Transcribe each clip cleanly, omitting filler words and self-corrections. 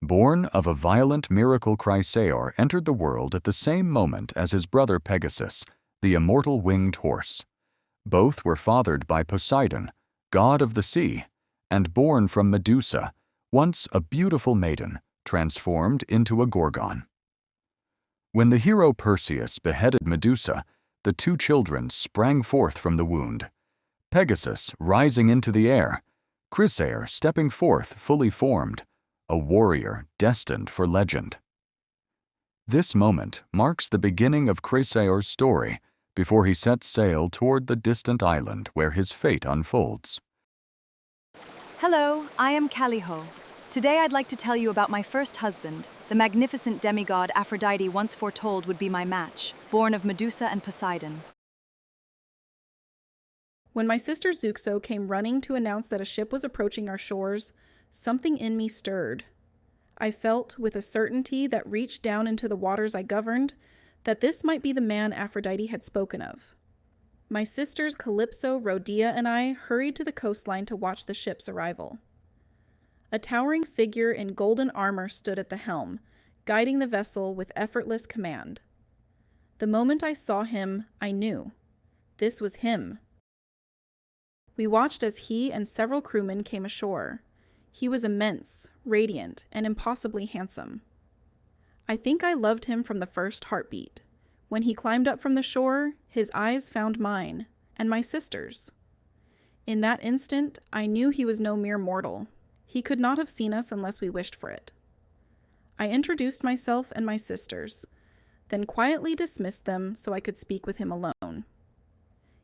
Born of a violent miracle, Chrysaor entered the world at the same moment as his brother Pegasus, the immortal winged horse. Both were fathered by Poseidon, god of the sea, and born from Medusa, once a beautiful maiden, transformed into a gorgon. When the hero Perseus beheaded Medusa, the two children sprang forth from the wound, Pegasus rising into the air, Chrysaor stepping forth fully formed, a warrior destined for legend. This moment marks the beginning of Chrysaor's story before he sets sail toward the distant island where his fate unfolds. Hello, I am Kallirhoe. Today I'd like to tell you about my first husband, the magnificent demigod Aphrodite once foretold would be my match, born of Medusa and Poseidon. When my sister Zeuxo came running to announce that a ship was approaching our shores, something in me stirred. I felt, with a certainty that reached down into the waters I governed, that this might be the man Aphrodite had spoken of. My sisters Calypso, Rhodia, and I hurried to the coastline to watch the ship's arrival. A towering figure in golden armor stood at the helm, guiding the vessel with effortless command. The moment I saw him, I knew. This was him. We watched as he and several crewmen came ashore. He was immense, radiant, and impossibly handsome. I think I loved him from the first heartbeat. When he climbed up from the shore, his eyes found mine, and my sister's. In that instant, I knew he was no mere mortal. He could not have seen us unless we wished for it. I introduced myself and my sisters, then quietly dismissed them so I could speak with him alone.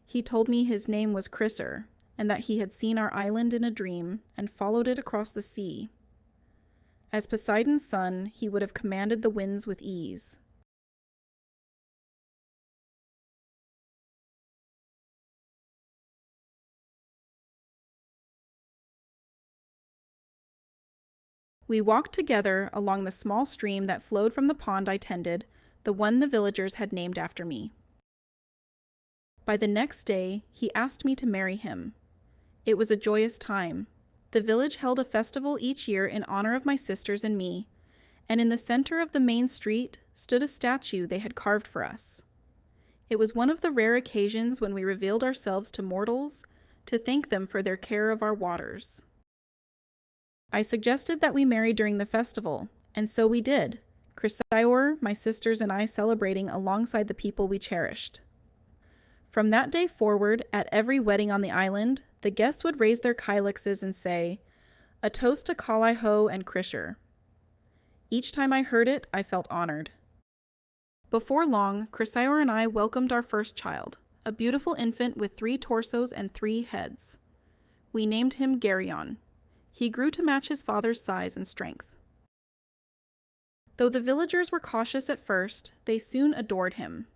He told me his name was Chrysaor, and that he had seen our island in a dream and followed it across the sea. As Poseidon's son, he would have commanded the winds with ease. We walked together along the small stream that flowed from the pond I tended, the one the villagers had named after me. By the next day, he asked me to marry him. It was a joyous time. The village held a festival each year in honor of my sisters and me, and in the center of the main street stood a statue they had carved for us. It was one of the rare occasions when we revealed ourselves to mortals to thank them for their care of our waters. I suggested that we marry during the festival, and so we did, Chrysaor, my sisters, and I celebrating alongside the people we cherished. From that day forward, at every wedding on the island, the guests would raise their kylixes and say, "A toast to Kallirhoe and Chrysaor." Each time I heard it, I felt honored. Before long, Chrysaor and I welcomed our first child, a beautiful infant with 3 torsos and 3 heads. We named him Geryon. He grew to match his father's size and strength. Though the villagers were cautious at first, they soon adored him.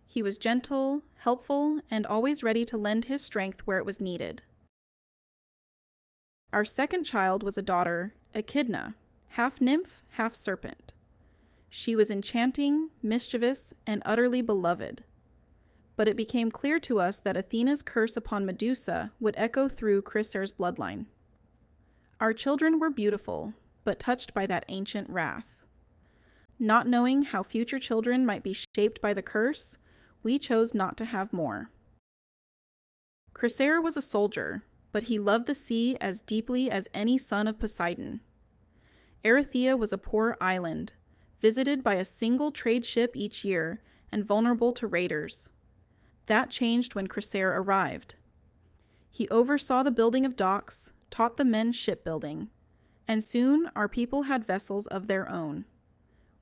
He was gentle, helpful, and always ready to lend his strength where it was needed. Our second child was a daughter, Echidna, half nymph, half serpent. She was enchanting, mischievous, and utterly beloved. But it became clear to us that Athena's curse upon Medusa would echo through Chrysaor's bloodline. Our children were beautiful, but touched by that ancient wrath. Not knowing how future children might be shaped by the curse, we chose not to have more. Chrysaor was a soldier, but he loved the sea as deeply as any son of Poseidon. Erythea was a poor island, visited by a single trade ship each year and vulnerable to raiders. That changed when Chrysaor arrived. He oversaw the building of docks, taught the men shipbuilding, and soon our people had vessels of their own.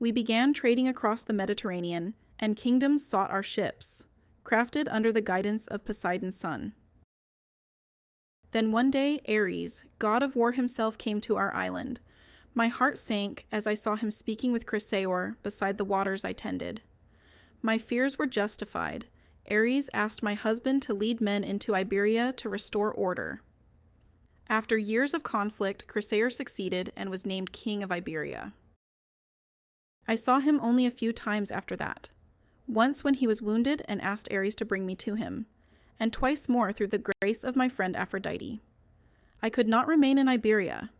We began trading across the Mediterranean, and kingdoms sought our ships, crafted under the guidance of Poseidon's son. Then one day Ares, god of war himself, came to our island. My heart sank as I saw him speaking with Chrysaor beside the waters I tended. My fears were justified. Ares asked my husband to lead men into Iberia to restore order. After years of conflict, Chrysaor succeeded and was named king of Iberia. I saw him only a few times after that. Once when he was wounded and asked Ares to bring me to him, and twice more through the grace of my friend Aphrodite. I could not remain in Iberia.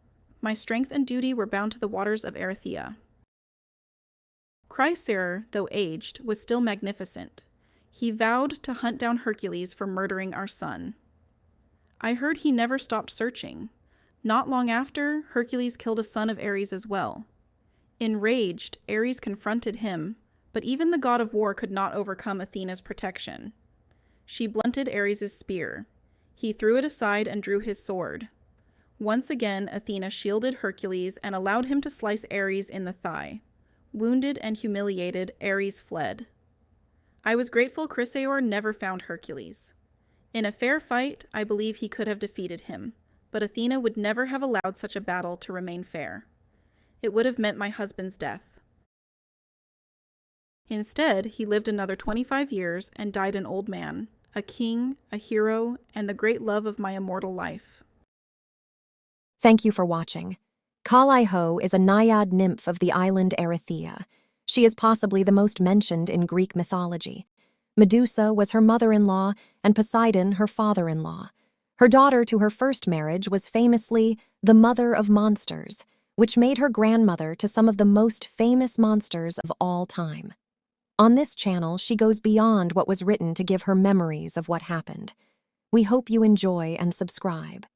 My strength and duty were bound to the waters of Erythea. Chrysaor, though aged, was still magnificent. He vowed to hunt down Hercules for murdering our son. I heard he never stopped searching. Not long after, Hercules killed a son of Ares as well. Enraged, Ares confronted him, but even the god of war could not overcome Athena's protection. She blunted Ares' spear. He threw it aside and drew his sword. Once again, Athena shielded Hercules and allowed him to slice Ares in the thigh. Wounded and humiliated, Ares fled. I was grateful Chrysaor never found Hercules. In a fair fight, I believe he could have defeated him, but Athena would never have allowed such a battle to remain fair. It would have meant my husband's death. Instead, he lived another 25 years and died an old man, a king, a hero, and the great love of my immortal life. Thank you for watching. Kallirhoe is a naiad nymph of the island Erythea. She is possibly the most mentioned in Greek mythology. Medusa was her mother-in-law and Poseidon her father-in-law. Her daughter to her first marriage was famously the mother of monsters, which made her grandmother to some of the most famous monsters of all time. On this channel, she goes beyond what was written to give her memories of what happened. We hope you enjoy and subscribe.